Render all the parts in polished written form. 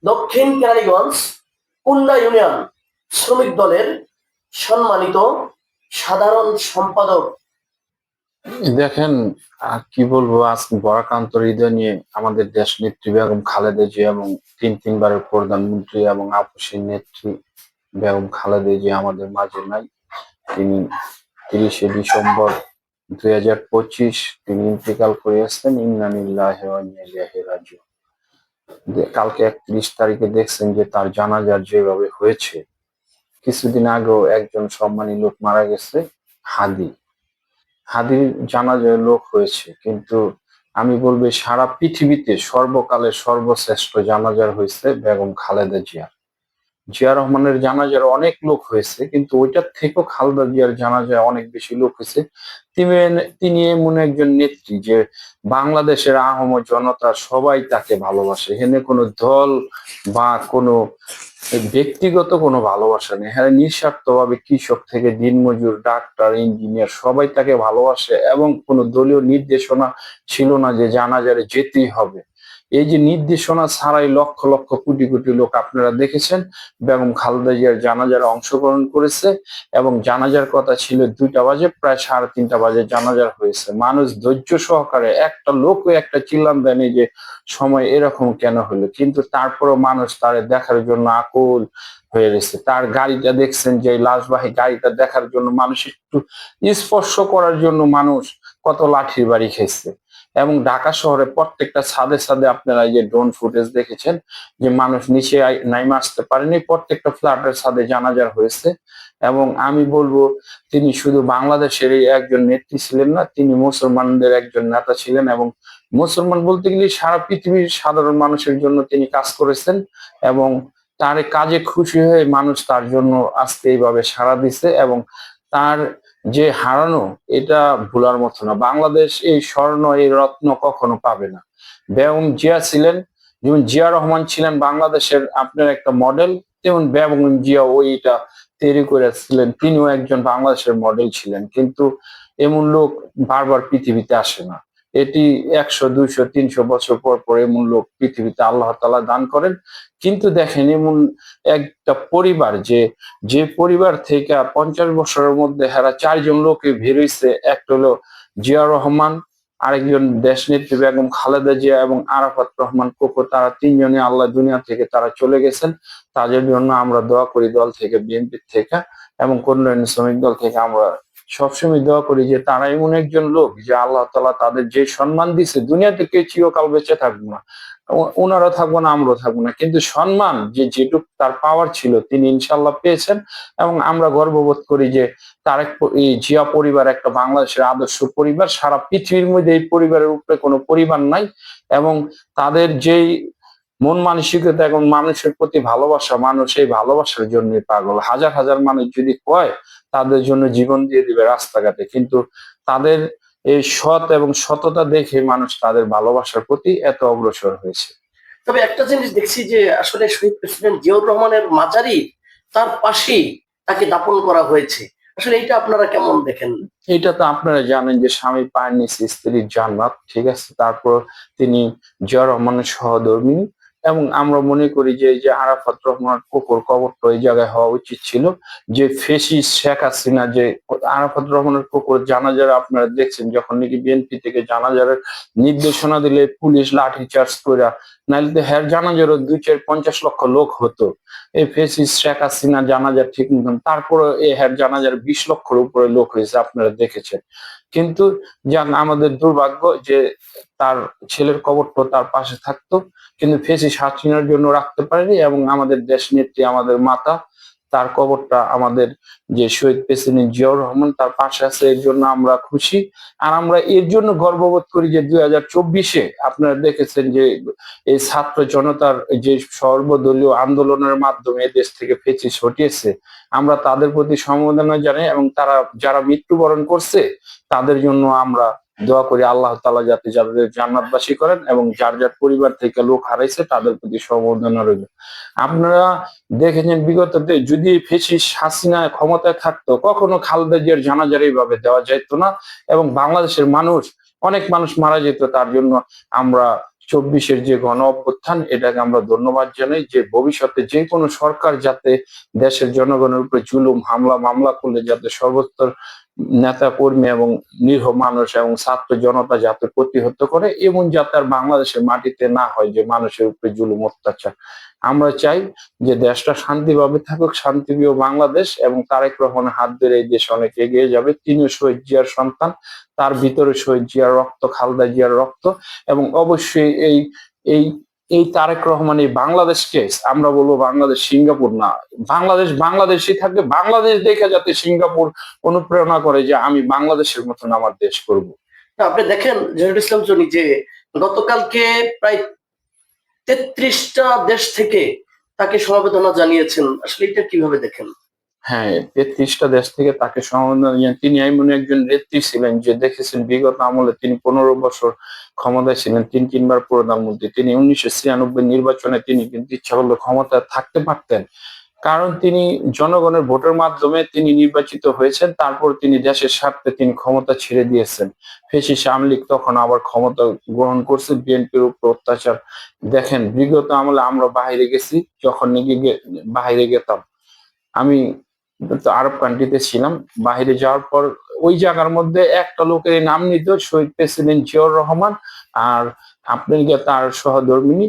দক্ষিণ কেরানীগঞ্জ কুন্ডা ইউনিয়ন শ্রমিক দলের সম্মানিত সাধারণ সম্পাদক। দেখেন, কি বলবো, আজ বরাকান্ত হৃদয় নিয়ে আমাদের দেশ নেত্রী বেগম খালেদা জিয়া এবং তিনবারের প্রধানমন্ত্রী এবং আপসী নেত্রী বেগম খালেদা জিয়া আমাদের মাঝে নাই। তিনি 30শে ডিসেম্বর 2025 তিনি ইন্তেকাল করিয়াছেন। ইন্না লিল্লাহি ওয়া ইন্না ইলাইহি রাজিউন। কালকে 31 তারিখে দেখছেন যে তার জানাজা যেভাবে হয়েছে। কিছুদিন আগেও একজন সম্মানী লোক মারা গেছে, হাদি হাদির জানাজায় লোক হয়েছে, কিন্তু আমি বলবো সারা পৃথিবীতে সর্বকালের সর্বশ্রেষ্ঠ জানাজার হয়েছে বেগম খালেদা জিয়া রহমানের জানাজার অনেক লোক হয়েছে, কিন্তু ওইটার থেকেও খালেদা জিয়ার জানাজায় অনেক বেশি লোক হয়েছে। তিনি তিনি এমন একজন নেত্রী যে বাংলাদেশের আহম জনতা সবাই তাকে ভালোবাসে। এখানে কোনো দল বা কোনো ব্যক্তিগত কোনো ভালোবাসা নেই। হ্যাঁ, নিঃস্বার্থভাবে কৃষক থেকে দিনমজুর, ডাক্তার, ইঞ্জিনিয়ার সবাই তাকে ভালোবাসে, এবং কোনো দলীয় নির্দেশনা ছিল না যে জানাজারে যেতেই হবে। এই যে নির্দেশনা ছাড়াই লক্ষ লক্ষ কোটি কোটি লোক আপনারা দেখেছেন বেগম খালেদা জিয়ার জানাজারে অংশগ্রহণ করেছে, এবং জানাজার কথা ছিল 2টা বাজে, প্রায় 3:30 বাজে জানাজার হয়েছে। মানুষ ধৈর্য সহকারে, একটা লোকও একটা চিল্লান দেয়নি যে সময় এরকম কেন হলো, কিন্তু তারপরও মানুষ তারে দেখার জন্য আকুল হয়ে গেছে। তার গাড়িটা দেখছেন, যে লাশবাহী গাড়িটা দেখার জন্য মানুষ একটু স্পর্শ করার জন্য মানুষ কত লাঠির বাড়ি খেয়েছে। এবং ঢাকা শহরে প্রত্যেকটা ছাদে ছাদে আপনারা এই যে ড্রোন ফুটেজ দেখেছেন যে মানুষ নিচে নাইমে আসতে পারেনি, প্রত্যেকটা ফ্ল্যাটের ছাদে জানাজার হয়েছে। এবং আমি বলবো তিনি শুধু বাংলাদেশের একজন নেত্রী ছিলেন না, তিনি মুসলমানদের একজন নেতা ছিলেন, এবং মুসলমান বলতে গেলে সারা পৃথিবীর সাধারণ মানুষের জন্য তিনি কাজ করেছেন। এবং তার কাজে খুশি হয়ে মানুষ তার জন্য আজকে এইভাবে সাড়া দিছে, এবং তার যে হারানো, এটা ভোলার মতো না। বাংলাদেশ এই স্বর্ণ, এই রত্ন কখনো পাবে না। বেগম জিয়া ছিলেন, যেমন জিয়া রহমান ছিলেন বাংলাদেশের আপনার একটা মডেল, তেমন বেগম জিয়া ওইটা তৈরি করেছিলেন, তিনিও একজন বাংলাদেশের মডেল ছিলেন। কিন্তু এমন লোক বারবার পৃথিবীতে আসে না। এটি 100, 200, 300 বছর পর পর এমন লোক পৃথিবীতে আল্লাহ তাআলা দান করেন। কিন্তু দেখেন, এমন একটা পরিবার যে পরিবার থেকে 50 বছরের মধ্যে হেরা 4জন লোকে বের হইছে। একটা হলো জিয়া রহমান, আরেকজন দেশনেত্রী বেগম খালেদা জিয়া এবং আরাফাত রহমান কোকো। তারা 3জনই আল্লাহ দুনিয়া থেকে তারা চলে গেছেন। তাদের জন্য আমরা দোয়া করি দল থেকে, বিএনপি থেকে এবং উন্নয়ন শ্রমিক দল থেকে আমরা সবসময় দোয়া করি যে তারা এমন একজন লোক যে আল্লাহ তাআলা তাদের যে সম্মান দিছে, দুনিয়াতে কেউ চিরকাল বেঁচে থাকবো না, ওনারা থাকবো না, আমরাও থাকবো না, কিন্তু সম্মান যেটুক তার পাওয়ার ছিল তিনি ইনশাল্লাহ পেয়েছেন। এবং আমরা গর্ববোধ করি যে এই জিয়া পরিবার একটা বাংলাদেশের আদর্শ পরিবার। সারা পৃথিবীর মধ্যে এই পরিবারের উপরে কোনো পরিবার নাই। এবং তাদের যেই মন মানসিকতা এবং মানুষের প্রতি ভালোবাসা, মানুষ এই ভালোবাসার জন্যই পাগল। হাজার হাজার মানুষ যদি কয় তাদের জন্য জীবন দিয়ে দিবে রাস্তাঘাটে, কিন্তু তাদের এই সৎ এবং সততা দেখে মানুষ তাদের ভালোবাসার প্রতি এত অগ্রসর হয়েছে। তবে একটা জিনিস দেখছি যে আসলে শহীদ প্রেসিডেন্ট জিয়াউর রহমানের মাজারি তার পাশেই তাকে দাপন করা হয়েছে। আসলে এটা আপনারা কেমন দেখেন? এটা তো আপনারা জানেন যে স্বামী পায়ের নিচে স্ত্রীর জান্নাত, ঠিক আছে। তারপর তিনি জিয়া রহমানের সহধর্মিণী, এবং আমরা মনে করি যে এই যে আরাফাত রহমান কোকোর কবরটা ওই জায়গায় হওয়া উচিত ছিল। যে ফেসিস্ট শেখ হাসিনা, যে আরাফাত রহমানের কোকোর জানাজার আপনারা দেখছেন, যখন নাকি বিএনপি থেকে জানাজারের নির্দেশনা দিলে পুলিশ লাঠি চার্জ করে, নাইলে তো হ্যার জানাজারও 2-4-50 লক্ষ লোক হতো। এই ফেসিস্ট শেখ হাসিনা জানাজার ঠিক মতন, তারপরে এই হ্যার জানাজার 20 লক্ষের উপরে লোক হয়েছে, আপনারা দেখেছেন। কিন্তু আমাদের দুর্ভাগ্য যে তার ছেলের কবরটা তার পাশে থাকতো, কিন্তু ফেসিস্ট হাসিনার জন্য রাখতে পারেনি। এবং আমাদের দেশ নেত্রী, আমাদের মাতা, তার কবরটা আমাদের যে শহীদ প্রেসিডেন্ট জিয়াউর রহমান তার পাশে আছে, এর জন্য আমরা খুশি। আর আমরা এর জন্য গর্ববোধ করি যে 2024-এ আপনারা দেখেছেন যে এই ছাত্র জনতার যে সর্বদলীয় আন্দোলনের মাধ্যমে দেশ থেকে ফেসিস্ট হটিয়েছে, আমরা তাদের প্রতি সমবেদনা জানাই। এবং তারা যারা মৃত্যুবরণ করছে তাদের জন্য আমরা দোয়া করি আল্লাহ তাআলা যাতে যাদের জান্নাতবাসী করেন, এবং যার যার পরিবার থেকে লোক হারাইছে তাদের প্রতি সমবেদনা রইল। আপনারা দেখেছেন বিগততে যদি ফেসিস্ট হাসিনা ক্ষমতায় থাকতো, কখনো খালেদা জিয়ার জানাজার এইভাবে দেওয়া যেত না, এবং বাংলাদেশের মানুষ, অনেক মানুষ মারা যেত। তার জন্য আমরা চব্বিশের যে গণ অভ্যুত্থান, এটাকে আমরা ধন্যবাদ জানাই যে ভবিষ্যতে যে কোনো সরকার যাতে দেশের জনগণের উপরে জুলুম হামলা মামলা করলে যাতে সর্বস্তর নেতা কর্মী এবং নিরীহ মানুষ এবং ছাত্র জনতা যাতে প্রতিহত করে, এবং যাতে আর বাংলাদেশের মাটিতে না হয় যে মানুষের উপরে জুলুম অত্যাচার। আমরা চাই যে দেশটা শান্তিভাবে থাকুক, শান্তিপ্রিয় বাংলাদেশ, এবং তারেক রহমানের হাত ধরে এই দেশ অনেক এগিয়ে যাবে। তিনিও শহীদ জিয়ার সন্তান, তার ভিতরে শহীদ জিয়ার রক্ত, খালেদা জিয়ার রক্ত, এবং অবশ্যই এই এই তারেক রহমান এই বাংলাদেশকে, আমরা বলবো বাংলাদেশ সিঙ্গাপুর না, বাংলাদেশ বাংলাদেশই থাকবে। বাংলাদেশ দেখে যাতে সিঙ্গাপুর অনুপ্রেরণা করে যে আমি বাংলাদেশের মতন আমার দেশ করব। আপনি দেখেন জহিরুল ইসলাম জনি যে গতকালকে প্রায় 33টা দেশ থেকে তাকে সমবেদনা জানিয়েছেন, আসলে এটা কিভাবে দেখেন? হ্যাঁ, 33টা দেশ থেকে তাকে সম্মাননা জানিয়ে তিনি এমন একজন নেত্রী ছিলেন যে দেখেছেন বিগত আমলে তিনি 15 বছর ক্ষমতায় ছিলেন, তিনবার প্রধানমন্ত্রী। তিনি 1996 নির্বাচনে তিনি কিন্তু ইচ্ছা করলে ক্ষমতায় থাকতে পারতেন, কারণ তিনি জনগণের ভোটের মাধ্যমে তিনি নির্বাচিত হয়েছেন। তারপর তিনি দেশের স্বার্থে তিনি ক্ষমতা ছেড়ে দিয়েছেন। ফ্যাসিস্ট আওয়ামী লীগ তখন আবার ক্ষমতা গ্রহণ করছে, বিএনপির উপর অত্যাচার। দেখেন বিগত আমলে আমরা বাইরে গেছি, যখন নাকি বাইরে গেতাম, আমি তো আরব কান্ট্রিতে ছিলাম, বাইরে যাওয়ার পর ওই জায়গার মধ্যে একটা লোকের নাম নিত, শহীদ প্রেসিডেন্ট জিয়াউর রহমান, আর আপনি গিয়ে তার সহধর্মিনী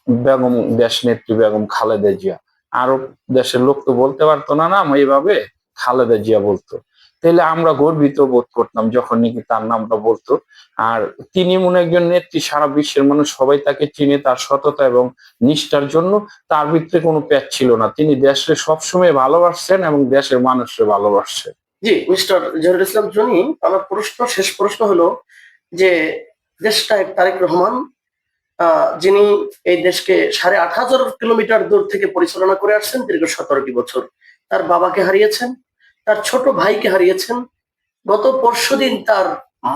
বেগম দেশ নেত্রী বেগম খালেদা জিয়া। আরব দেশের লোক তো বলতে পারতো না নাম এইভাবে, খালেদা জিয়া বলতো। তাহলে আমরা গর্বিত বোধ করতাম যখন নাকি তার নামটা বলতো। আর তিনি এমন একজন নেত্রী, সারা বিশ্বের মানুষ সবাই তাকে চিনে তার সততা এবং নিষ্ঠার জন্য। তার ভিতরে কোনো প্যাচ ছিল না, তিনি দেশকে সবসময় ভালোবাসছেন এবং দেশের মানুষকে ভালোবাসছেন। জি মিস্টার জহিরুল ইসলাম জনি, আমার শেষ প্রশ্ন হলো যে দেশটা তারেক রহমান, যিনি এই দেশকে 8,500 কিলোমিটার দূর থেকে পরিচালনা করে আসছেন দীর্ঘ 17টি বছর, তার বাবাকে হারিয়েছেন, তার ছোট ভাইকে হারিয়েছেন, গত পরশুদিন তার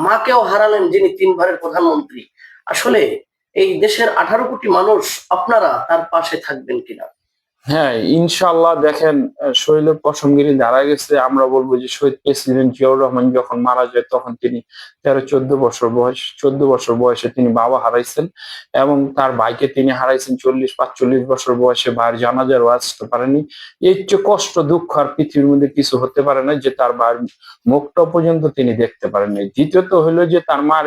মাকেও হারালেন, যিনি 3বারের প্রধানমন্ত্রী। আসলে এই দেশের 18 কোটি মানুষ আপনারা তার পাশে থাকবেন কিনা? হ্যাঁ, ইনশাআল্লাহ। দেখেন, শহীদের পশমগিরি দাঁড়া গেছে। আমরা বলবো যে শহীদ প্রেসিডেন্ট জিয়াউর রহমান যখন মারা যায় তখন তিনি 14 বছর বয়সে তিনি বাবা হারাইছেন, এবং তার ভাইকে তিনি হারাইছেন 40-45 বছর বয়সে। ভাইয়ের জানাজারও আসতে পারেনি। এর চেয়ে কষ্ট দুঃখ আর পৃথিবীর মধ্যে কিছু হতে পারে না, যে তার ভাইয়ের মুখটা পর্যন্ত তিনি দেখতে পারেননি। দ্বিতীয়ত হলো যে তার মার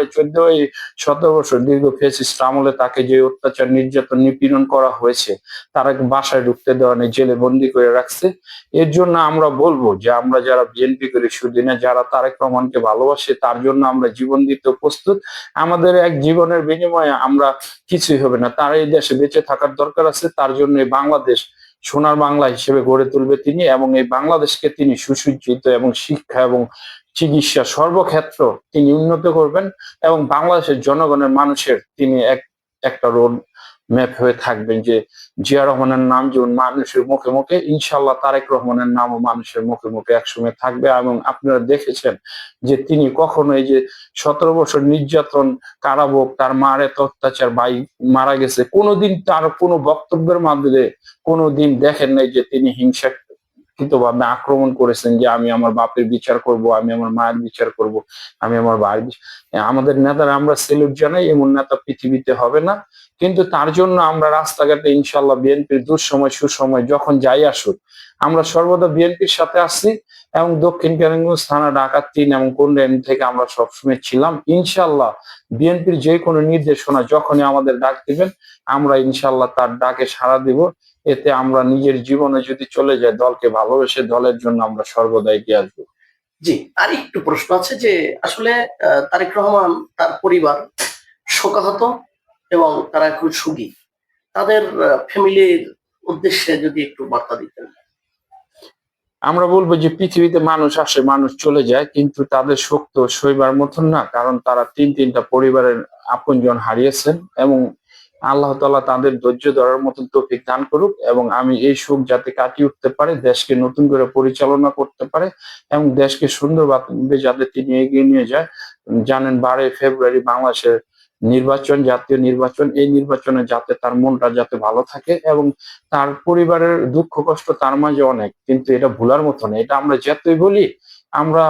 17 বছর দীর্ঘ ফ্যাসিস্ট আমলে তাকে যে অত্যাচার নির্যাতন নিপীড়ন করা হয়েছে, তারা বাসায় ঢুকতে দেওয়া নেই, জেলে বন্দি করে রাখছে। এর জন্য আমরা বলবো যে আমরা যারা বিএনপি করি, শুধু না, যারা তারেক রহমানকে ভালোবাসে, তার জন্য আমরা জীবন দিতে প্রস্তুত। আমাদের এক জীবনের বিনিময়ে আমরা কিছুই হবে না, তার এই দেশে বেঁচে থাকার দরকার আছে। তার জন্য এই বাংলাদেশ সোনার বাংলা হিসেবে গড়ে তুলবে তিনি, এবং এই বাংলাদেশকে তিনি সুসজ্জিত এবং শিক্ষা এবং চিকিৎসা সর্বক্ষেত্র তিনি উন্নত করবেন, এবং বাংলাদেশের জনগণের মানুষের তিনি একটা রোড ম্যাপ হয়ে থাকবেন। যে জিয়া রহমানের নাম যেমন মানুষের মুখে মুখে, ইনশাল্লাহ তারেক রহমানের নামও মানুষের মুখে মুখে একসময় থাকবে। এবং আপনারা দেখেছেন যে তিনি কখনো এই যে 17 বছর নির্যাতন, কারাভোগ, তার মার এত অত্যাচার, ভাই মারা গেছে, কোনোদিন তার কোনো বক্তব্যের মাধ্যমে কোনোদিন দেখেন নাই যে তিনি ভাবে আক্রমণ করেছেন যে আমি আমার বাপের বিচার করব, আমি আমার মায়ের বিচার করব, আমি আমার ভাইয়ের। আমাদের নেতারা আমরা সেলুট জানাই, এমন নেতা পৃথিবীতে হবে না। কিন্তু তার জন্য আমরা রাস্তাঘাটে ইনশাল্লাহ বিএনপির দুঃসময় সুসময় যখন যাই আসুক, আমরা সর্বদা বিএনপির সাথে আছি। এবং দক্ষিণ কেরানীগঞ্জ থানা, ঢাকা 3 এবং কোন্ডাইল থেকে আমরা সবসময় ছিলাম। ইনশাল্লাহ বিএনপির যে কোনো নির্দেশনা যখনই আমাদের ডাক দিবেন, আমরা ইনশাল্লাহ তার ডাকে সাড়া দিব। এতে আমরা নিজের জীবনে যদি চলে যাই, দলকে ভালোবেসে দলের জন্য আমরা সর্বদা এগিয়ে আসবো। জি, আর একটু প্রশ্ন আছে যে আসলে তারেক রহমান, তার পরিবার শোকাহত এবং তারা এখন সুখী, তাদের ফ্যামিলির উদ্দেশ্যে যদি একটু বার্তা দিতেন। আমরা বলবো যে পৃথিবীতে মানুষ আসে, মানুষ চলে যায়, কিন্তু তাদের শোক তো সইবার মতন না, কারণ তারা তিনটা পরিবারের আপনজন হারিয়েছেন। এবং আল্লাহ তাআলা তাদের ধৈর্য ধরার মতন তৌফিক দান করুক, এবং আমি এই শোক যাতে কাটিয়ে উঠতে পারে, দেশকে নতুন করে পরিচালনা করতে পারে, এবং দেশকে সুন্দরভাবে যাতে তিনি এগিয়ে নিয়ে যায়। জানেন 12 ফেব্রুয়ারি বাংলাদেশের নির্বাচন, জাতীয় নির্বাচন। এই নির্বাচনে যাতে তার মনটা যাতে ভালো থাকে, এবং তার পরিবারের দুঃখ কষ্ট তার মাঝে অনেক, কিন্তু এটা ভুলার মতো না। এটা আমরা যতই বলি, আমরা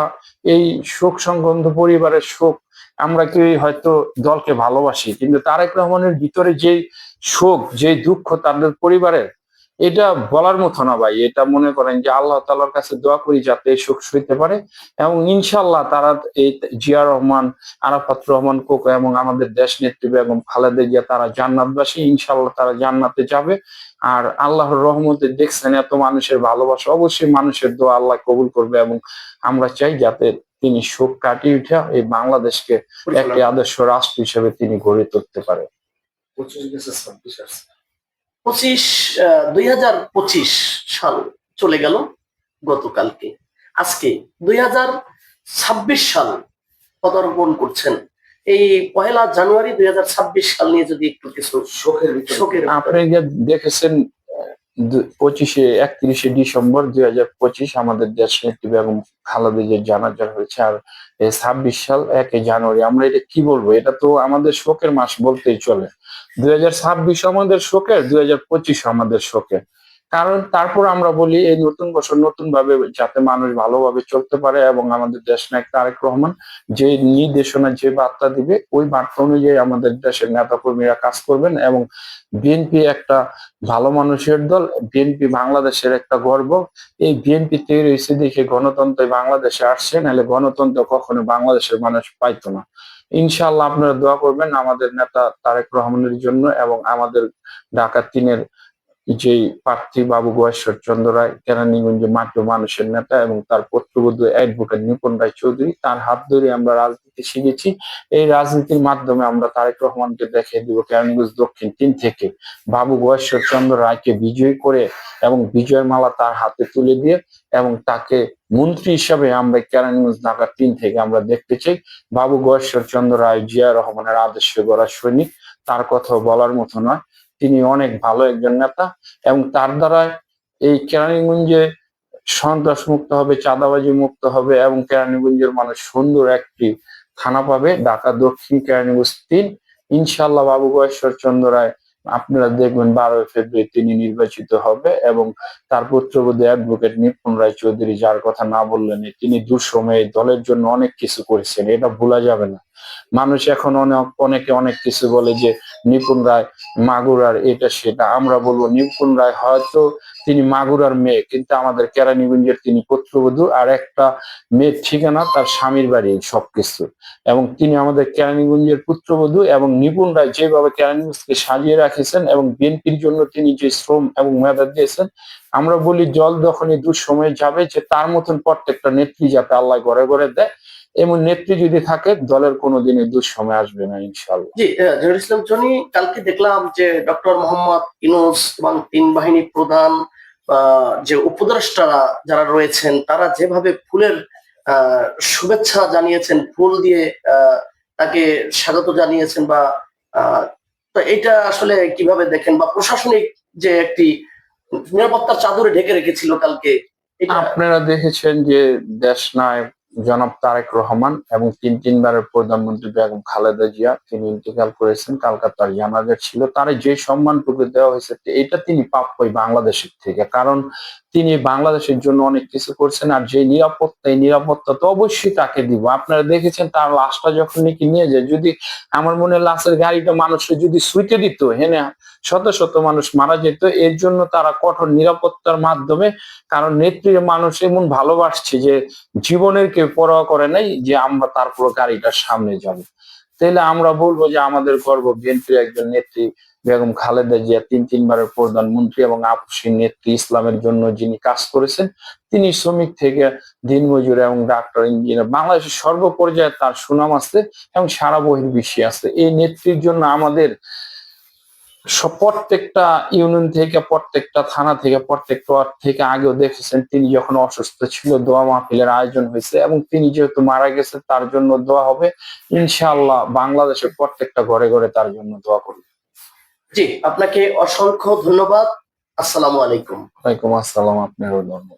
এই শোক সংবন্ধ পরিবারের শোক আমরা কি হয়তো দলকে ভালোবাসি, কিন্তু তারেক রহমানের ভিতরে যে শোক, যে দুঃখ তাদের পরিবারের, এটা বলার মতো না ভাই। এটা মনে করেন যে আল্লাহ তাআলার কাছে দোয়া করি যাতে এই শোক সইতে পারে, এবং ইনশাল্লাহ তারা এই জিয়া রহমান, আরাফাত রহমান কোকো এবং আমাদের দেশ নেত্রী বেগম খালেদা জিয়া তারা জান্নাতবাসী, ইনশাল্লাহ তারা জান্নাতে যাবে। আর আল্লাহর রহমতে দেখছেন এত মানুষের ভালোবাসা, অবশ্যই মানুষের দোয়া আল্লাহ কবুল করবে, এবং আমরা চাই যাতে তিনি শোক কাটিয়ে উঠে এই বাংলাদেশকে একটি আদর্শ রাষ্ট্র হিসেবে তিনি গড়ে তুলতে পারে। 2025 সাল চলে গেল গতকালকে, আজকে 2026 সাল পদার্পণ করছেন। এই 1 জানুয়ারি 2026 সাল নিয়ে যদি একটু কিছু শোকের আপনি যে দেখেছেন 31শে ডিসেম্বর 2025 আমাদের দেশ নেত্রী বেগম খালেদা জিয়ার জানাজা হয়েছে। আর 26 সাল 1 জানুয়ারি, আমরা এটা কি বলবো, এটা তো আমাদের শোকের মাস বলতেই চলে। 2026 আমাদের শোকের, 2025 আমাদের শোকের। কারণ তারপর আমরা বলি এই নতুন বছর নতুন ভাবে যাতে মানুষ ভালোভাবে চলতে পারে, এবং আমাদের দেশ নায়ক তারেক রহমান যে নির্দেশনা, যে বার্তা দিবে, ওই বার্তা অনুযায়ী আমাদের দেশের নেতা কর্মীরা কাজ করবেন। এবং বিএনপি একটা ভালো মানুষের দল, বিএনপি বাংলাদেশের একটা গর্ব। এই বিএনপি তৈরি হয়েছে দেখে গণতন্ত্র বাংলাদেশে আসছে, নাহলে গণতন্ত্র কখনো বাংলাদেশের মানুষ পাইতো না। ইনশাআল্লাহ আপনারা দোয়া করবেন আমাদের নেতা তারেক রহমানের জন্য, এবং আমাদের ঢাকা 3-এর যে প্রার্থী বাবু গয়েশ্বর চন্দ্র রায়, কেরানীগঞ্জ মাটি মানুষের নেতা, এবং তার পুত্রবধূ অ্যাডভোকেট নিপুণ রায় চৌধুরী, তার হাত ধরে আমরা রাজনীতি শিখেছি। এই রাজনীতির মাধ্যমে আমরা তারেক রহমানকে দেখিয়ে দিব কেরানীগঞ্জ দক্ষিণ 3 থেকে বাবু গয়েশ্বর চন্দ্র রায়কে বিজয়ী করে, এবং বিজয়ের মালা তার হাতে তুলে দিয়ে, এবং তাকে মন্ত্রী হিসাবে আমরা কেরানীগঞ্জ ঢাকা 3 থেকে আমরা দেখতে চাই। বাবু গয়েশ্বর চন্দ্র রায় জিয়া রহমানের আদর্শে গড়া সৈনিক, তার কথা বলার মতো নয়। তিনি অনেক ভালো একজন নেতা, এবং তার দ্বারা এই কেরানীগঞ্জে সন্ত্রাস মুক্ত হবে, চাঁদাবাজি মুক্ত হবে, এবং কেরানীগঞ্জের মানুষ সুন্দর একটি থানা পাবে, ঢাকা দক্ষিণ কেরানীগঞ্জ 3। ইনশাল্লাহ বাবু গয়েশ্বর চন্দ্র রায় আপনারা দেখবেন 12 ফেব্রুয়ারি তিনি নির্বাচিত হবে, এবং তার পুত্রবধূ অ্যাডভোকেট নিপুণ রায় চৌধুরী, যার কথা না বললেন, তিনি দুঃসময়ে দলের জন্য অনেক কিছু করেছেন, এটা ভোলা যাবে না। মানুষ এখন অনেকে অনেক কিছু বলে যে নিপুণ রায় মাগুরার এটা সেটা, আমরা বলবো নিপুণ রায় হয়তো তিনি মাগুরার মেয়ে, কিন্তু আমাদের কেরানীগঞ্জের তিনি পুত্রবধূ, আর একটা মেয়ের ঠিকানা তার স্বামীর বাড়ি সবকিছু। এবং তিনি আমাদের কেরানীগঞ্জের পুত্রবধূ, এবং নিপুণ রায় যেভাবে কেরানীগঞ্জকে সাজিয়ে রাখেছেন, এবং বিএনপির জন্য তিনি যে শ্রম এবং মেধা দিয়েছেন, আমরা বলি জল যখনই দুঃসময়ে যাবে, যে তার মতন প্রত্যেকটা নেত্রী যাতে আল্লাহ ঘরে ঘরে দেয়, এমন নেত্রী যদি থাকে দলের কোনোদিনই দুঃসময় আসবে না ইনশাআল্লাহ। জি, জহিরুল ইসলাম জনি, কালকে দেখলাম যে ডক্টর মোহাম্মদ ইউনূস এবং 3 বাহিনী প্রধান যে উপদেষ্টারা যারা রয়েছেন, তারা যেভাবে ফুলের শুভেচ্ছা জানিয়েছেন, ফুল দিয়ে তাকে স্বাগত জানিয়েছেন, বা তো এটা আসলে কিভাবে দেখেন, বা প্রশাসনিক যে একটি নিরাপত্তার চাদরে ঢেকে রেখেছিল কালকে, এটা আপনারা দেখেছেন যে দেশ নায়ক জনাব তারেক রহমান এবং তিনবারের প্রধানমন্ত্রী বেগম খালেদা জিয়া তিনি ইন্তেকাল করেছেন, কালকে তার জানাজা ছিল। তার যে সম্মানটুকু দেওয়া হয়েছে এটা তিনি প্রাপ্যই বাংলাদেশের থেকে, কারণ তিনি বাংলাদেশের জন্য অনেক কিছু করছেন। আর যে নিরাপত্তা, এই নিরাপত্তা তো অবশ্যই তাকে দিব। আপনারা দেখেছেন তার লাশটা যখন নাকি নিয়ে যায়, যদি আমার মনে হয় লাশের গাড়িটা মানুষের যদি সুইটে দিত, হেনে শত শত মানুষ মারা যেত। এর জন্য তারা কঠোর নিরাপত্তার মাধ্যমে, কারণ নেত্রীর মানুষ এমন ভালোবাসছে যে জীবনের কেউ পরোয়া করে নাই, যে আমরা তারপর গাড়িটার সামনে যাব। তাহলে আমরা বলবো যে আমাদের গর্ব বিএনপির একজন নেত্রী বেগম খালেদা জিয়া, তিনবারের প্রধানমন্ত্রী এবং আপসী নেত্রী, ইসলামের জন্য যিনি কাজ করেছেন। তিনি শ্রমিক থেকে দিনমজুর এবং ডাক্তার, ইঞ্জিনিয়ার, বাংলাদেশের সর্বপর্যায়ে তার সুনাম আছে, এবং সারা বহির্বিশ্বে আছে। এই নেত্রীর জন্য আমাদের প্রত্যেকটা ইউনিয়ন থেকে, প্রত্যেকটা থানা থেকে, প্রত্যেকটা ওয়ার্ড থেকে, আগেও দেখেছেন তিনি যখন অসুস্থ ছিল দোয়া মাহফিলের আয়োজন হয়েছে, এবং তিনি যেহেতু মারা গেছে তার জন্য দোয়া হবে। ইনশাআল্লাহ বাংলাদেশের প্রত্যেকটা ঘরে ঘরে তার জন্য দোয়া করবে। জি, আপনাকে অসংখ্য ধন্যবাদ। আসসালামু আলাইকুম। ওয়ালাইকুম আসসালাম, আপনারও ধন্যবাদ।